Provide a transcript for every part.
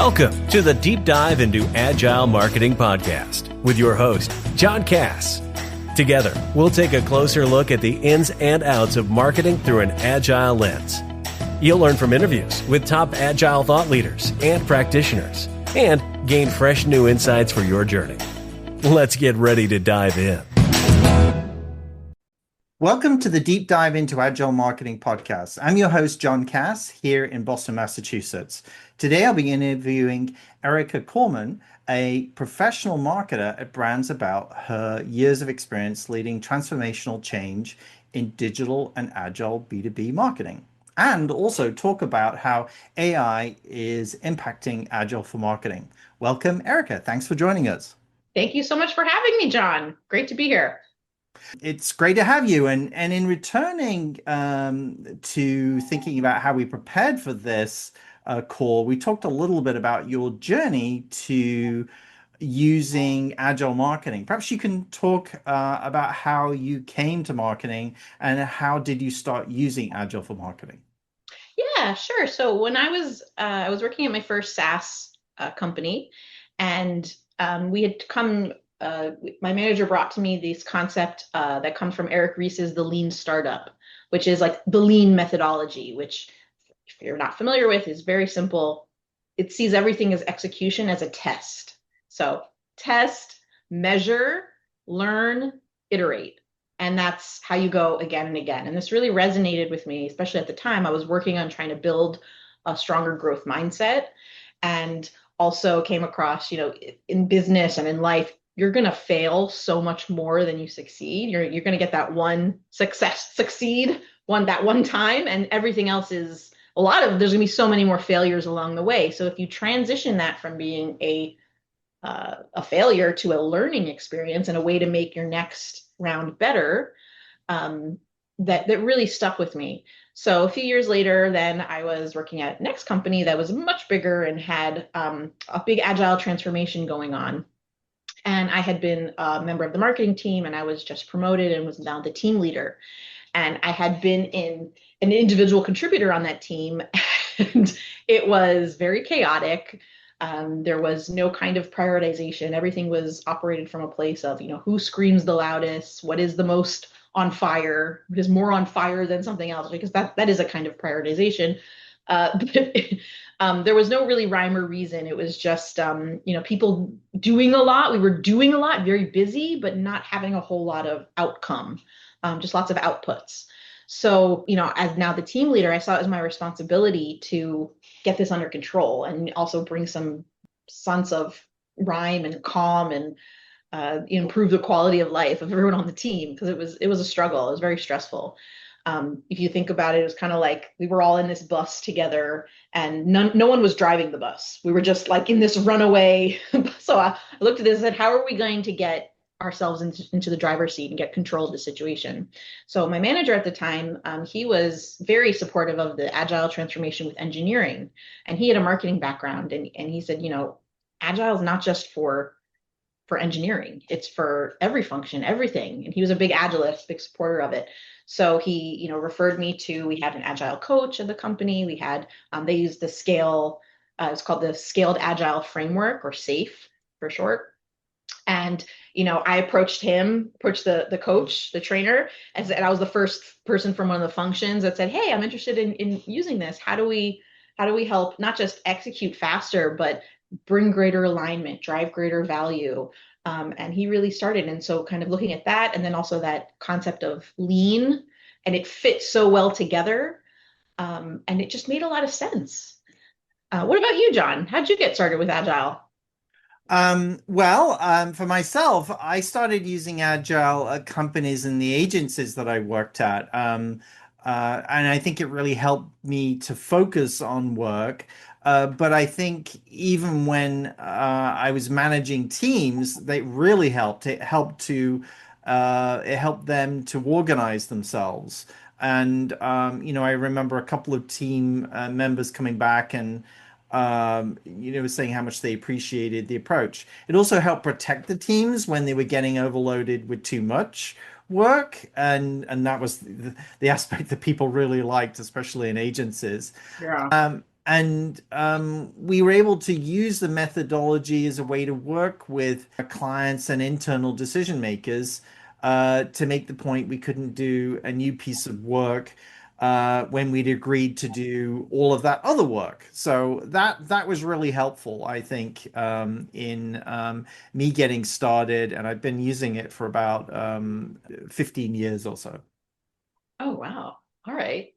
Welcome to the Deep Dive into Agile Marketing Podcast with your host, John Cass. Together, we'll take a closer look at the ins and outs of marketing through an Agile lens. You'll learn from interviews with top Agile thought leaders and practitioners and gain fresh new insights for your journey. Let's get ready to dive in. Welcome to the Deep Dive into Agile Marketing Podcast. I'm your host, John Cass, here in Boston, Massachusetts. Today, I'll be interviewing Erica Korman, a professional marketer at brands, about her years of experience leading transformational change in digital and agile B2B marketing, and also talk about how AI is impacting Agile for marketing. Welcome, Erica. Thanks for joining us. Thank you so much for having me, John. Great to be here. It's great to have you. And in returning to thinking about how we prepared for this call, we talked a little bit about your journey to using Agile marketing. Perhaps you can talk about how you came to marketing and how did you start using Agile for marketing? Yeah, sure. So when I was working at my first SaaS company, and we had come. My manager brought to me this concept that comes from Eric Ries's The Lean Startup, which is like the lean methodology, which, if you're not familiar with, is very simple. It sees everything as execution as a test. So test, measure, learn, iterate. And that's how you go again and again. And this really resonated with me, especially at the time. I was working on trying to build a stronger growth mindset, and also came across, in business and in life, you're going to fail so much more than you succeed. You're going to get that one succeed that one time, and everything else is there's going to be so many more failures along the way. So if you transition that from being a failure to a learning experience and a way to make your next round better, that really stuck with me. So a few years later, then I was working at next company that was much bigger and had a big agile transformation going on. And I had been a member of the marketing team, and I was just promoted and was now the team leader. And I had been an individual contributor on that team, and it was very chaotic. There was no kind of prioritization. Everything was operated from a place of, who screams the loudest, what is the most on fire, what is more on fire than something else, because that is a kind of prioritization. But there was no really rhyme or reason. It was just, people doing a lot. We were doing a lot, very busy, but not having a whole lot of outcome, just lots of outputs. So, as now the team leader, I saw it as my responsibility to get this under control and also bring some sense of rhyme and calm and improve the quality of life of everyone on the team, because it was a struggle. It was very stressful. If you think about it, it was kind of like we were all in this bus together, and no one was driving the bus. We were just like in this runaway. So I looked at this and said, how are we going to get ourselves into the driver's seat and get control of the situation? So my manager at the time, he was very supportive of the agile transformation with engineering, and he had a marketing background. And he said, agile is not just for engineering, it's for every function, everything. And he was a big agilist, big supporter of it. So he, referred me we had an agile coach at the company. We had, they used the scale, it's called the Scaled Agile Framework, or SAFe for short. And, I approached the coach, the trainer, and I was the first person from one of the functions that said, hey, I'm interested in using this. How do we help not just execute faster, but bring greater alignment, drive greater value? And he really started. And so kind of looking at that, and then also that concept of lean, and it fits so well together. And it just made a lot of sense. What about you, John? How'd you get started with Agile? For myself, I started using Agile at companies and the agencies that I worked at. And I think it really helped me to focus on work. But I think even when I was managing teams, they really helped. It helped them to organize themselves. And I remember a couple of team members coming back and saying how much they appreciated the approach. It also helped protect the teams when they were getting overloaded with too much work, and that was the aspect that people really liked, especially in agencies. Yeah. And we were able to use the methodology as a way to work with our clients and internal decision makers to make the point we couldn't do a new piece of work when we'd agreed to do all of that other work. So that was really helpful, I think, in me getting started, and I've been using it for about 15 years or so. Oh, wow. All right.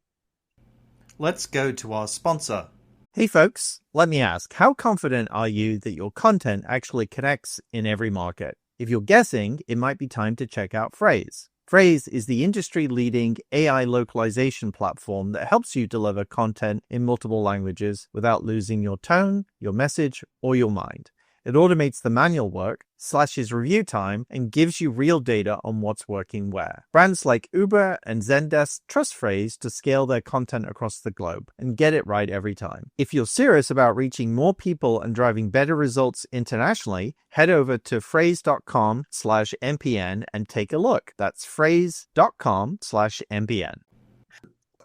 Let's go to our sponsor. Hey folks, let me ask, how confident are you that your content actually connects in every market? If you're guessing, it might be time to check out Phrase. Phrase is the industry-leading AI localization platform that helps you deliver content in multiple languages without losing your tone, your message, or your mind. It automates the manual work, slashes review time, and gives you real data on what's working where. Brands like Uber and Zendesk trust Phrase to scale their content across the globe and get it right every time. If you're serious about reaching more people and driving better results internationally, head over to phrase.com/MPN and take a look. That's phrase.com/MPN.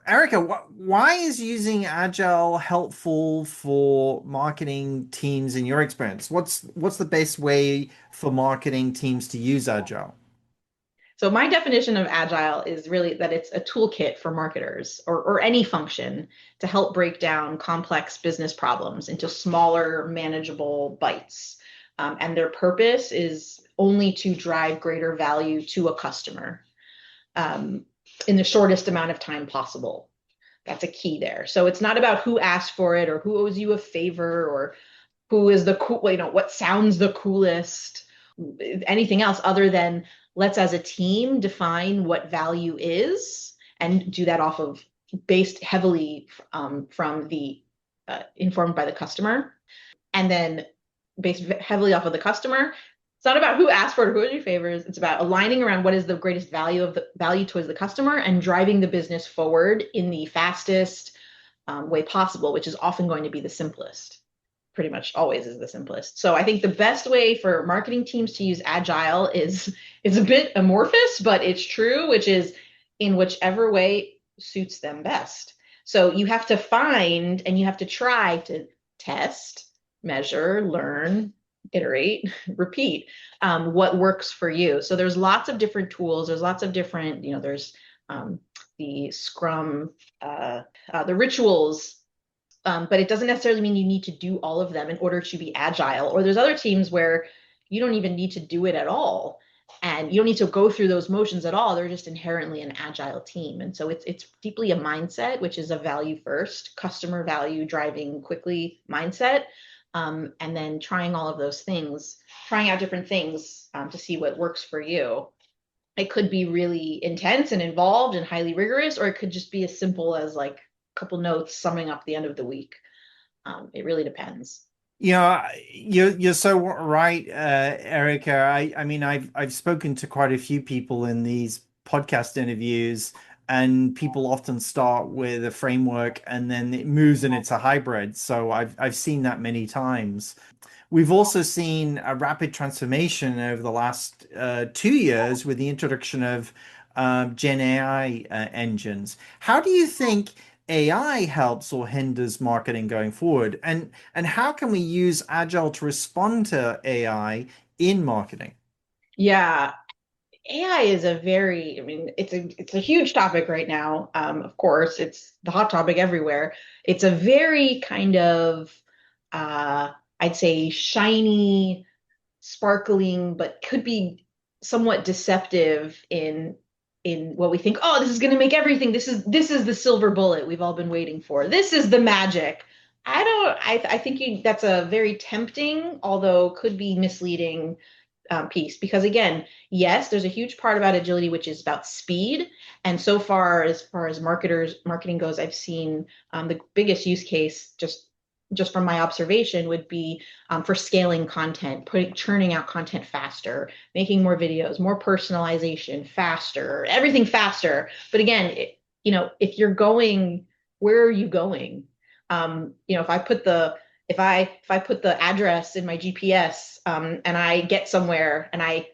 Erica, why is using Agile helpful for marketing teams in your experience? What's the best way for marketing teams to use Agile? So my definition of Agile is really that it's a toolkit for marketers or any function to help break down complex business problems into smaller, manageable bites. And their purpose is only to drive greater value to a customer. In the shortest amount of time possible. That's a key there. So it's not about who asked for it or who owes you a favor or who is the cool, what sounds the coolest, anything else other than let's as a team define what value is and do that based heavily from the informed by the customer, and then based heavily off of the customer. It's not about who asked for it or who are your favors. It's about aligning around what is the greatest value towards the customer and driving the business forward in the fastest way possible, which is often going to be the simplest. Pretty much always is the simplest. So I think the best way for marketing teams to use Agile is a bit amorphous, but it's true, which is in whichever way suits them best. So you have to find and you have to try to test, measure, learn, iterate, repeat what works for you. So there's lots of different tools. There's lots of different, there's the Scrum, the rituals, but it doesn't necessarily mean you need to do all of them in order to be agile. Or there's other teams where you don't even need to do it at all. And you don't need to go through those motions at all. They're just inherently an agile team. And so it's deeply a mindset, which is a value first, customer value driving quickly mindset. And then trying all of those things, trying out different things to see what works for you. It could be really intense and involved and highly rigorous, or it could just be as simple as like a couple notes summing up the end of the week. It really depends. You're so right, Erica. I mean, I've spoken to quite a few people in these podcast interviews, and people often start with a framework and then it moves and it's a hybrid. So I've seen that many times. We've also seen a rapid transformation over the last 2 years with the introduction of Gen AI engines. How do you think AI helps or hinders marketing going forward? And how can we use Agile to respond to AI in marketing? Yeah. AI is it's a huge topic right now. Of course, it's the hot topic everywhere. It's a very kind of, I'd say shiny, sparkling, but could be somewhat deceptive in what we think, oh, this is going to make everything. This is the silver bullet we've all been waiting for. This is the magic. I think that's a very tempting, although could be misleading piece, because again, yes, there's a huge part about agility, which is about speed. And so far as marketing goes, I've seen the biggest use case just from my observation would be for scaling content, churning out content faster, making more videos, more personalization, faster, everything faster. But again, if you're going, where are you going? If I put the address in my GPS and I get somewhere and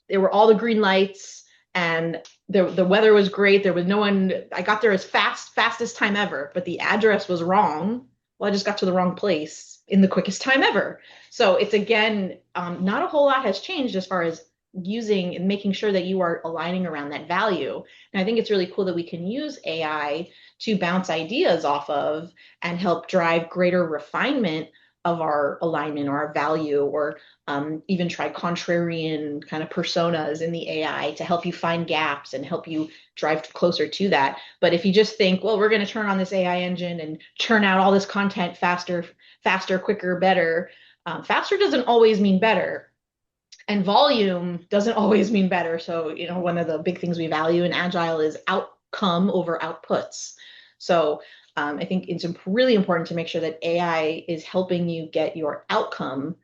there were all the green lights and the weather was great. There was no one, I got there as fastest time ever, but the address was wrong. well, I just got to the wrong place in the quickest time ever. So it's, again, not a whole lot has changed as far as using and making sure that you are aligning around that value. And I think it's really cool that we can use AI to bounce ideas off of and help drive greater refinement of our alignment or our value, or even try contrarian kind of personas in the AI to help you find gaps and help you drive closer to that. But if you just think, well, we're going to turn on this AI engine and churn out all this content faster, quicker, better, faster doesn't always mean better. And volume doesn't always mean better. So, one of the big things we value in Agile is outcome over outputs. So I think it's really important to make sure that AI is helping you get your outcome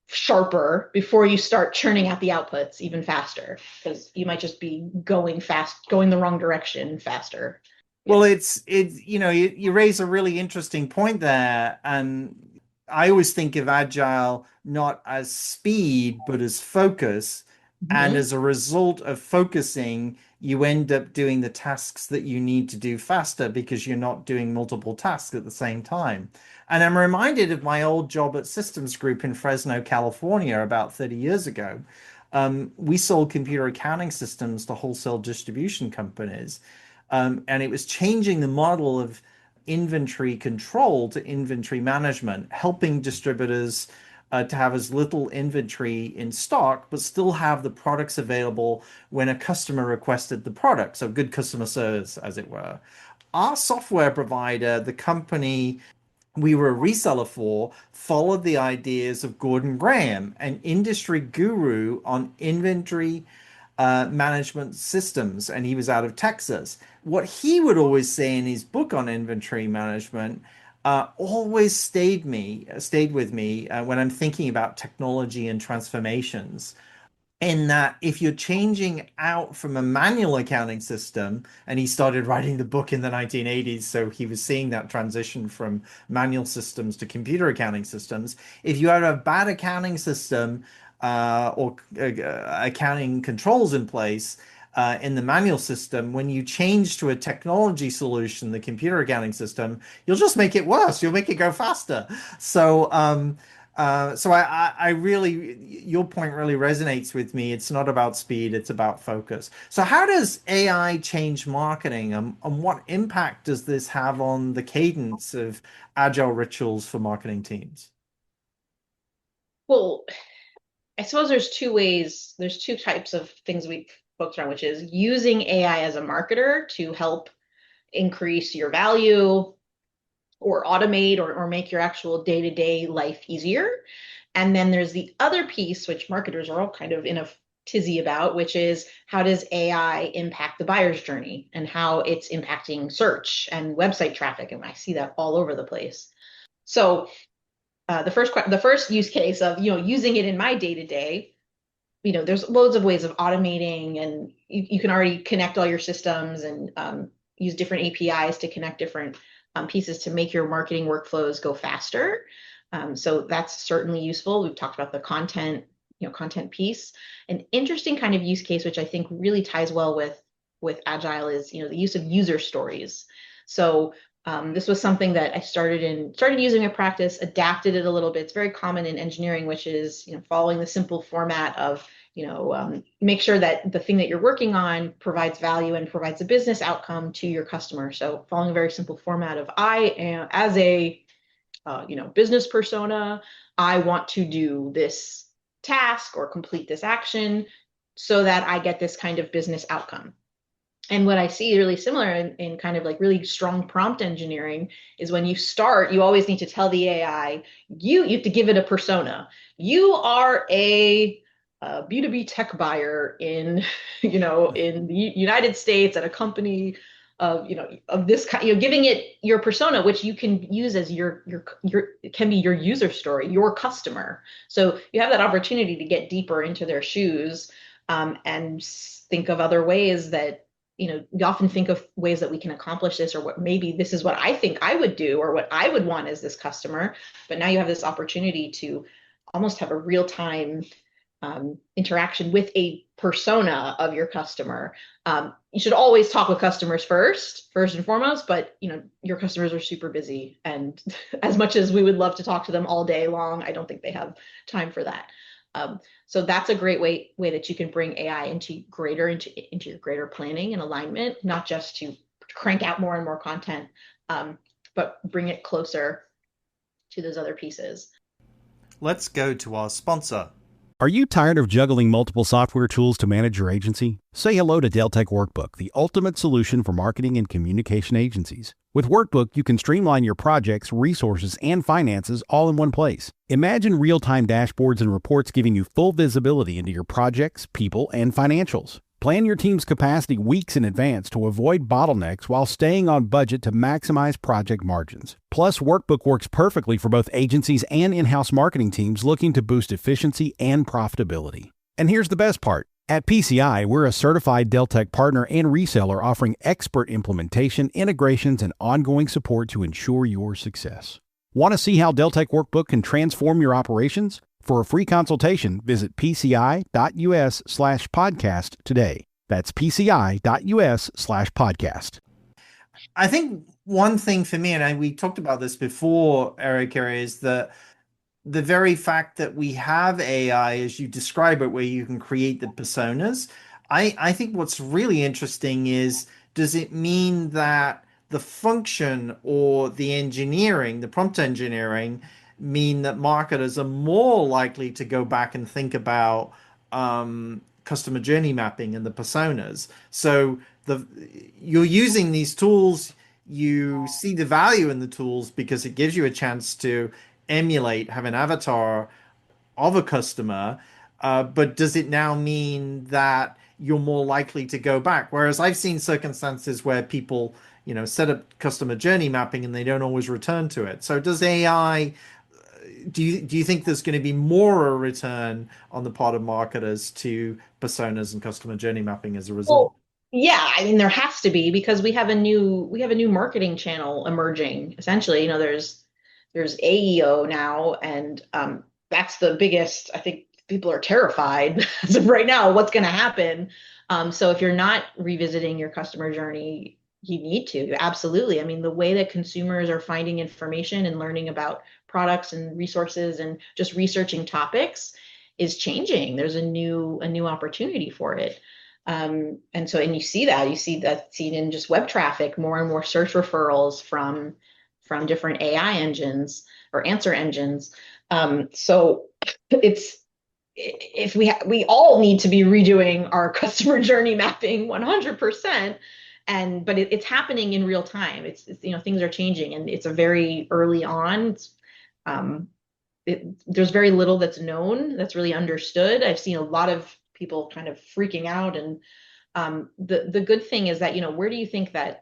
sharper before you start churning out the outputs even faster, because you might just be going the wrong direction faster. Well, it's you raise a really interesting point there, and I always think of Agile not as speed, but as focus. And as a result of focusing, you end up doing the tasks that you need to do faster because you're not doing multiple tasks at the same time. And I'm reminded of my old job at Systems Group in Fresno, California, about 30 years ago. We sold computer accounting systems to wholesale distribution companies. And it was changing the model of inventory control to inventory management, helping distributors to have as little inventory in stock, but still have the products available when a customer requested the product. So good customer service, as it were. Our software provider, the company we were a reseller for, followed the ideas of Gordon Graham, an industry guru on inventory management systems, and he was out of Texas. What he would always say in his book on inventory management always stayed with me when I'm thinking about technology and transformations. In that, if you're changing out from a manual accounting system, and he started writing the book in the 1980s, so he was seeing that transition from manual systems to computer accounting systems. If you have a bad accounting system or accounting controls in place in the manual system, when you change to a technology solution, the computer accounting system, you'll just make it worse. You'll make it go faster. So I really, your point really resonates with me. It's not about speed, it's about focus. So how does AI change marketing, and what impact does this have on the cadence of agile rituals for marketing teams? Well, I suppose there's two types of things we focus on, which is using AI as a marketer to help increase your value or automate or make your actual day-to-day life easier. And then there's the other piece, which marketers are all kind of in a tizzy about, which is how does AI impact the buyer's journey and how it's impacting search and website traffic. And I see that all over the place. So the first use case of using it in my day-to-day, there's loads of ways of automating, and you can already connect all your systems and use different APIs to connect different pieces to make your marketing workflows go faster. So that's certainly useful. We've talked about the content piece. An interesting kind of use case, which I think really ties well with Agile, is the use of user stories. So this was something that I started using in practice, adapted it a little bit. It's very common in engineering, which is following the simple format of make sure that the thing that you're working on provides value and provides a business outcome to your customer. So following a very simple format of I am, as a business persona, I want to do this task or complete this action so that I get this kind of business outcome. And what I see really similar in kind of like really strong prompt engineering is when you start, you always need to tell the AI, you have to give it a persona. You are a B2B tech buyer in the United States at a company of this kind, giving it your persona, which you can use as your can be your user story, your customer. So you have that opportunity to get deeper into their shoes and think of other ways that you often think of ways that we can accomplish this, or what maybe this is what I think I would do or what I would want as this customer. But now you have this opportunity to almost have a real-time interaction with a persona of your customer. You should always talk with customers first and foremost, but your customers are super busy, and as much as we would love to talk to them all day long, I don't think they have time for that. So that's a great way that you can bring AI into greater planning and alignment, not just to crank out more and more content, but bring it closer to those other pieces. Let's go to our sponsor. Are you tired of juggling multiple software tools to manage your agency? Say hello to Deltek Workbook, the ultimate solution for marketing and communication agencies. With Workbook, you can streamline your projects, resources, and finances all in one place. Imagine real-time dashboards and reports giving you full visibility into your projects, people, and financials. Plan your team's capacity weeks in advance to avoid bottlenecks while staying on budget to maximize project margins. Plus, Workbook works perfectly for both agencies and in-house marketing teams looking to boost efficiency and profitability. And here's the best part. At PCI, we're a certified Deltek partner and reseller offering expert implementation, integrations, and ongoing support to ensure your success. Want to see how Deltek Workbook can transform your operations? For a free consultation, visit pci.us/podcast today. That's pci.us/podcast. I think one thing for me, and we talked about this before, Erica, is that the very fact that we have AI, as you describe it, where you can create the personas, I think what's really interesting is, does it mean that the function or the engineering, the prompt engineering, mean that marketers are more likely to go back and think about customer journey mapping and the personas? So you're using these tools, you see the value in the tools because it gives you a chance to emulate, have an avatar of a customer, but does it now mean that you're more likely to go back? Whereas I've seen circumstances where people set up customer journey mapping and they don't always return to it. So does AI, do you think there's going to be more a return on the part of marketers to personas and customer journey mapping as a result? Well, yeah, I mean there has to be, because we have a new marketing channel emerging. Essentially, there's AEO now, and that's the biggest. I think people are terrified as of right now what's going to happen. So if you're not revisiting your customer journey, you need to. Absolutely. I mean, the way that consumers are finding information and learning about products and resources and just researching topics is changing. There's a new opportunity for it. And you see that seen in just web traffic, more and more search referrals from different AI engines or answer engines. So we all need to be redoing our customer journey mapping 100%. But it's happening in real time. It's things are changing, and it's a very early on. There's very little that's known, that's really understood. I've seen a lot of people kind of freaking out, and the good thing is that where do you think that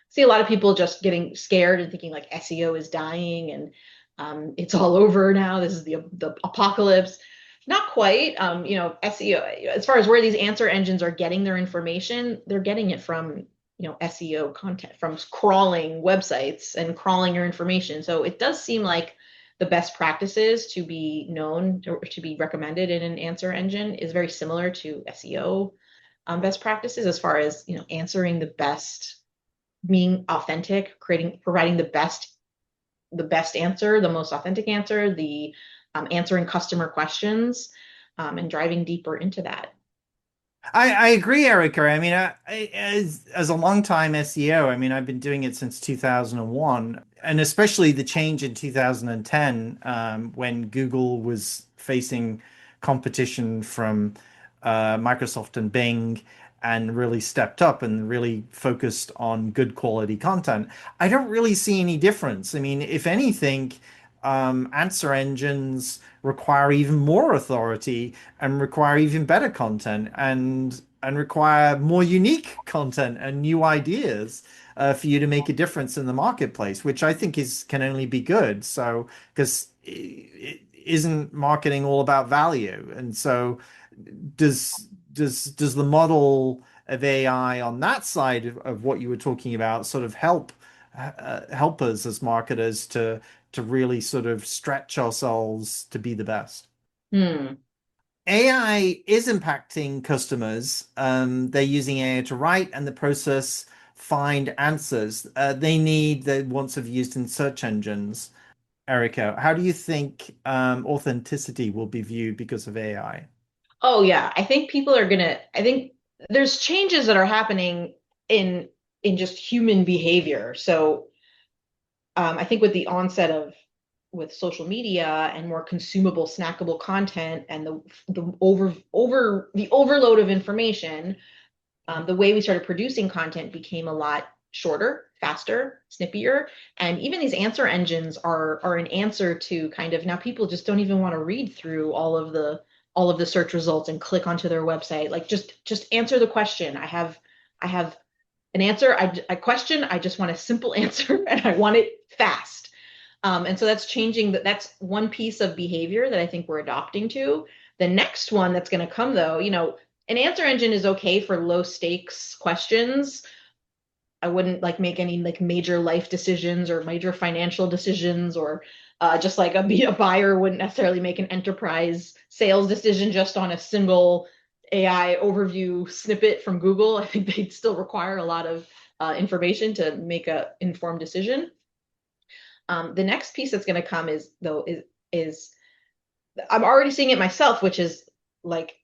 see a lot of people just getting scared and thinking like SEO is dying and it's all over now. This is the apocalypse. Not quite. SEO, as far as where these answer engines are getting their information, they're getting it from SEO content, from crawling websites and crawling your information. So it does seem like the best practices to be known or to be recommended in an answer engine is very similar to SEO best practices, as far as answering the best, being authentic, providing the best answer, the most authentic answer, the answering customer questions, and driving deeper into that. I agree, Erica. I mean, as a long-time SEO, I mean, I've been doing it since 2001, and especially the change in 2010 when Google was facing competition from Microsoft and Bing, and really stepped up and really focused on good quality content. I don't really see any difference. I mean, if anything, answer engines require even more authority and require even better content and require more unique content and new ideas for you to make a difference in the marketplace, which I think can only be good. So, because isn't marketing all about value? And so does the model of AI on that side of what you were talking about sort of help us as marketers to really sort of stretch ourselves to be the best? AI is impacting customers. They're using AI to write and the process find answers. They need the ones have used in search engines. Erica, how do you think authenticity will be viewed because of AI? Oh yeah, I think there's changes that are happening in just human behavior. So I think with the onset of with social media and more consumable, snackable content and the overload of information, the way we started producing content became a lot shorter, faster, snippier. And even these answer engines are an answer to kind of now people just don't even want to read through all of the search results and click onto their website. Like just answer the question. I have an answer. I question. I just want a simple answer and I want it fast. And so that's changing. That's one piece of behavior that I think we're adopting to. The next one that's going to come, though, an answer engine is okay for low stakes questions. I wouldn't like make any like major life decisions or major financial decisions, or just like a buyer wouldn't necessarily make an enterprise sales decision just on a single AI overview snippet from Google. I think they'd still require a lot of information to make a informed decision. The next piece that's going to come is I'm already seeing it myself, which is like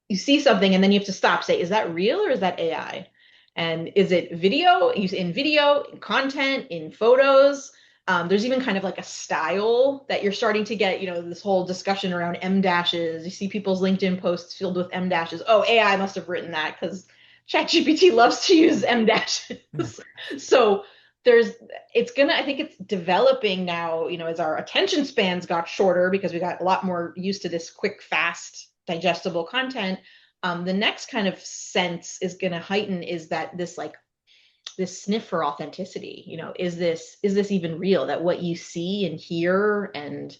you see something and then you have to stop, say, is that real or is that AI? And is it video? In video, in content, in photos? There's even kind of like a style that you're starting to get, this whole discussion around M dashes. You see people's LinkedIn posts filled with M dashes. Oh, AI must have written that because ChatGPT loves to use M dashes. So I think it's developing now, as our attention spans got shorter because we got a lot more used to this quick, fast, digestible content. The next kind of sense is going to heighten is that this sniff for authenticity. Is this even real? That what you see and hear and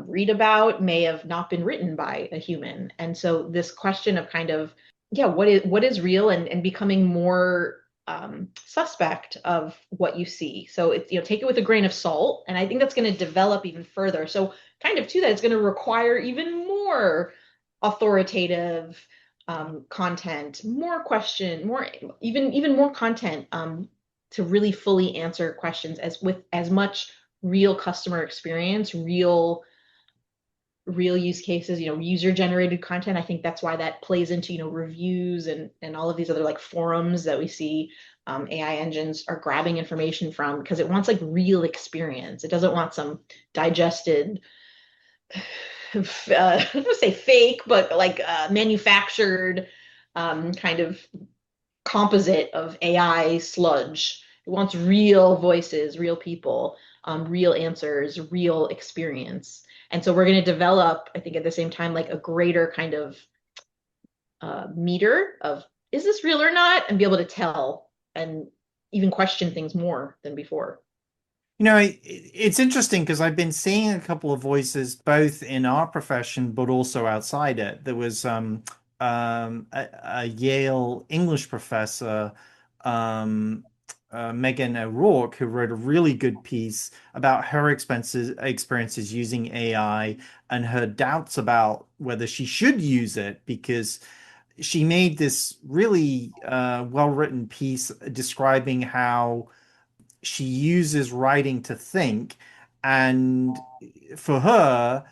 read about may have not been written by a human. And so this question of kind of, yeah, what is real and becoming more suspect of what you see. So it's, take it with a grain of salt. And I think that's going to develop even further. So kind of to that, it's going to require even more authoritative content, more question, even more content to really fully answer questions with as much real customer experience, real use cases, user generated content. I think that's why that plays into, reviews and all of these other like forums that we see AI engines are grabbing information from, because it wants like real experience. It doesn't want some digested, I don't want to say fake, but like manufactured kind of composite of AI sludge. It wants real voices, real people, real answers, real experience. And so we're going to develop, I think at the same time, like a greater kind of meter of, is this real or not? And be able to tell and even question things more than before. It's interesting because I've been seeing a couple of voices both in our profession but also outside it. There was a Yale English professor, Megan O'Rourke, who wrote a really good piece about her experiences using AI and her doubts about whether she should use it, because she made this really well-written piece describing how she uses writing to think, and for her,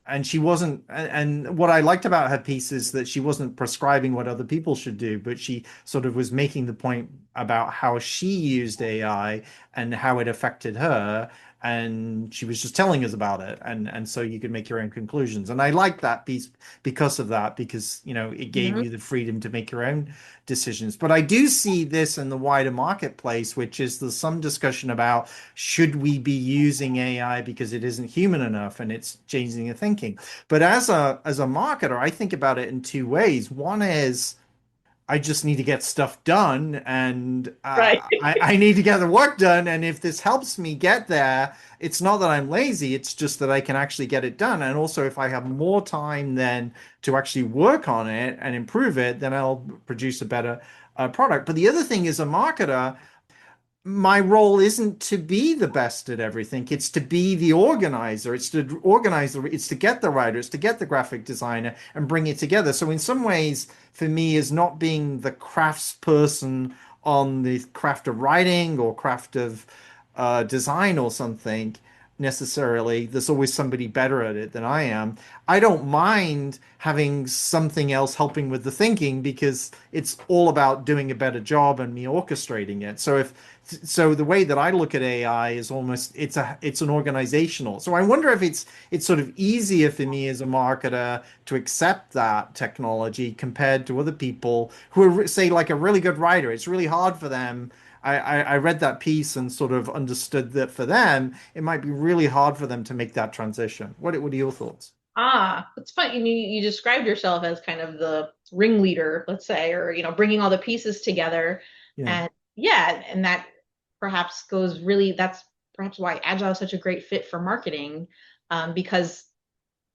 and she wasn't, and what I liked about her piece is that she wasn't prescribing what other people should do, but she sort of was making the point about how she used AI and how it affected her, and she was just telling us about it, and so you could make your own conclusions. And I liked that piece because of that, because it gave you the freedom to make your own decisions. But I do see this in the wider marketplace, which is there's some discussion about, should we be using AI because it isn't human enough and it's changing the thinking. But as a marketer, I think about it in two ways. One is, I just need to get stuff done, and Right. I need to get the work done. And if this helps me get there, it's not that I'm lazy, it's just that I can actually get it done. And also, if I have more time then to actually work on it and improve it, then I'll produce a better product. But the other thing is, a marketer, my role isn't to be the best at everything. It's to be the organizer. It's to organize, it's to get the writer, it's to get the graphic designer and bring it together. So in some ways, for me, is not being the crafts person on the craft of writing or craft of design or something necessarily. There's always somebody better at it than I am. I don't mind having something else helping with the thinking because it's all about doing a better job and me orchestrating it. So the way that I look at AI is almost it's an organizational. So I wonder if it's sort of easier for me as a marketer to accept that technology compared to other people who are, say, like a really good writer. It's really hard for them. I read that piece and sort of understood that for them, it might be really hard for them to make that transition. What are your thoughts? It's fun. You described yourself as kind of the ringleader, let's say, or, bringing all the pieces together. Yeah. And that perhaps that's perhaps why Agile is such a great fit for marketing, because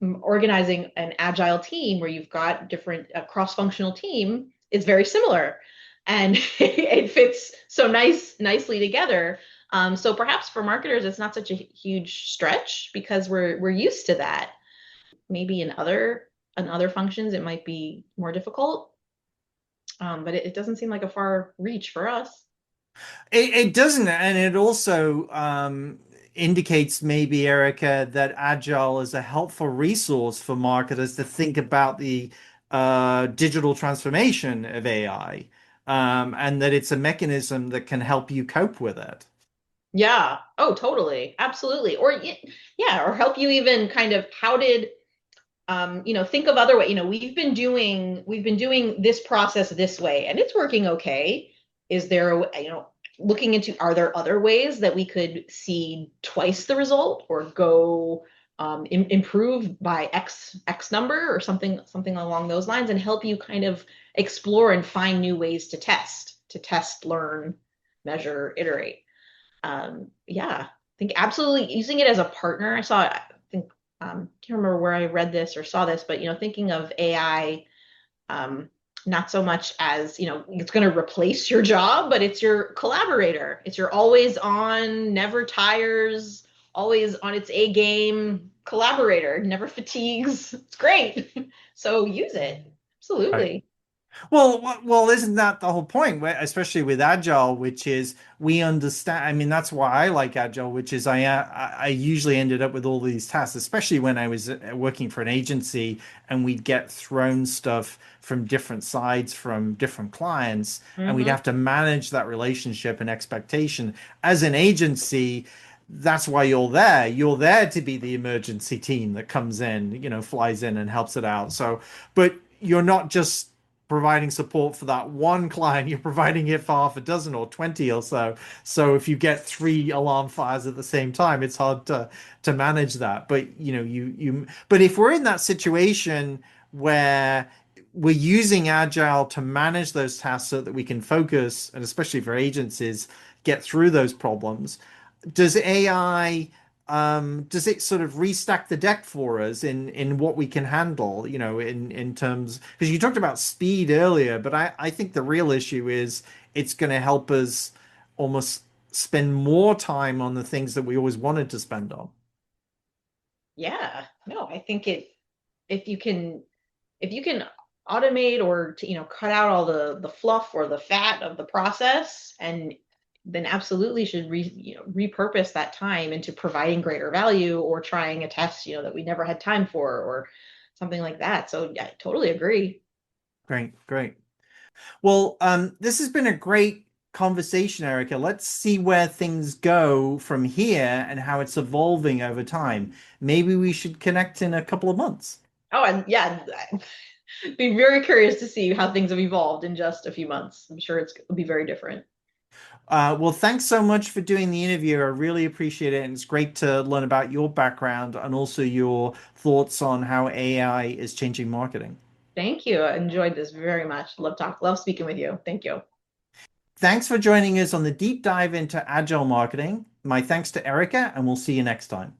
organizing an Agile team where you've got a cross-functional team is very similar. And it fits so nicely together. So perhaps for marketers, it's not such a huge stretch because we're used to that. Maybe in other functions, it might be more difficult. But it doesn't seem like a far reach for us. It doesn't, and it also indicates maybe, Erica, that Agile is a helpful resource for marketers to think about the digital transformation of AI. And that it's a mechanism that can help you cope with it. Yeah. Oh, totally. Absolutely. Or or help you even kind of think of other ways. We've been doing this process this way and it's working okay. Is there looking into, are there other ways that we could see twice the result or go improve by X number or something along those lines, and help you kind of explore and find new ways to test, learn, measure, iterate. I think absolutely using it as a partner. I can't remember where I read this or saw this, but thinking of AI not so much as it's going to replace your job, but it's your collaborator. It's your always on, never tires, always on its A game collaborator, never fatigues. It's great. So use it. Absolutely. Right. Well, isn't that the whole point, especially with Agile, which is we understand. I mean, that's why I like Agile, which is I usually ended up with all these tasks, especially when I was working for an agency and we'd get thrown stuff from different sides, from different clients, and we'd have to manage that relationship and expectation. As an agency, that's why you're there. You're there to be the emergency team that comes in, flies in and helps it out. So, but you're not just providing support for that one client, you're providing it for half a dozen or 20 or so. So if you get 3 alarm fires at the same time, it's hard to manage that. But but if we're in that situation where we're using Agile to manage those tasks so that we can focus, and especially for agencies, get through those problems, does AI does it sort of restack the deck for us in what we can handle, in terms, because you talked about speed earlier, but I think the real issue is it's going to help us almost spend more time on the things that we always wanted to spend on. Yeah, no, I think if you can automate or cut out all the fluff or the fat of the process, and then absolutely should repurpose that time into providing greater value or trying a test, that we never had time for or something like that. So yeah, I totally agree. Great. Well, this has been a great conversation, Erica. Let's see where things go from here and how it's evolving over time. Maybe we should connect in a couple of months. Oh, and yeah, I'd be very curious to see how things have evolved in just a few months. I'm sure it'll be very different. Well, thanks so much for doing the interview. I really appreciate it. And it's great to learn about your background and also your thoughts on how AI is changing marketing. Thank you. I enjoyed this very much. Love speaking with you. Thank you. Thanks for joining us on the deep dive into Agile marketing. My thanks to Erica, and we'll see you next time.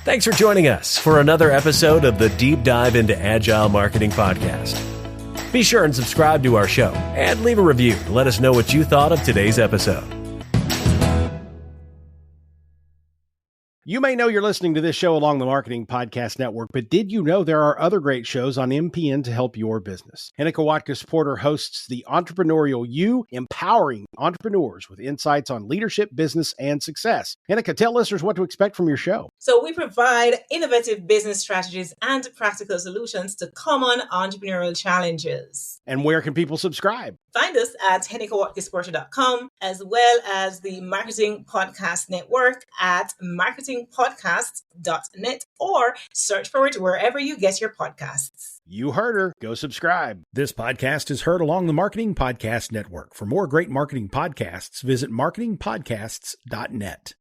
Thanks for joining us for another episode of the Deep Dive into Agile Marketing Podcast. Be sure and subscribe to our show and leave a review to let us know what you thought of today's episode. You may know you're listening to this show along the Marketing Podcast Network, but did you know there are other great shows on MPN to help your business? Erica Porter hosts The Entrepreneurial You, empowering entrepreneurs with insights on leadership, business, and success. Erica, tell listeners what to expect from your show. So we provide innovative business strategies and practical solutions to common entrepreneurial challenges. And where can people subscribe? Find us at ericaporter.com, as well as the Marketing Podcast Network at marketingpodcasts.net, or search for it wherever you get your podcasts. You heard her. Go subscribe. This podcast is heard along the Marketing Podcast Network. For more great marketing podcasts, visit marketingpodcasts.net.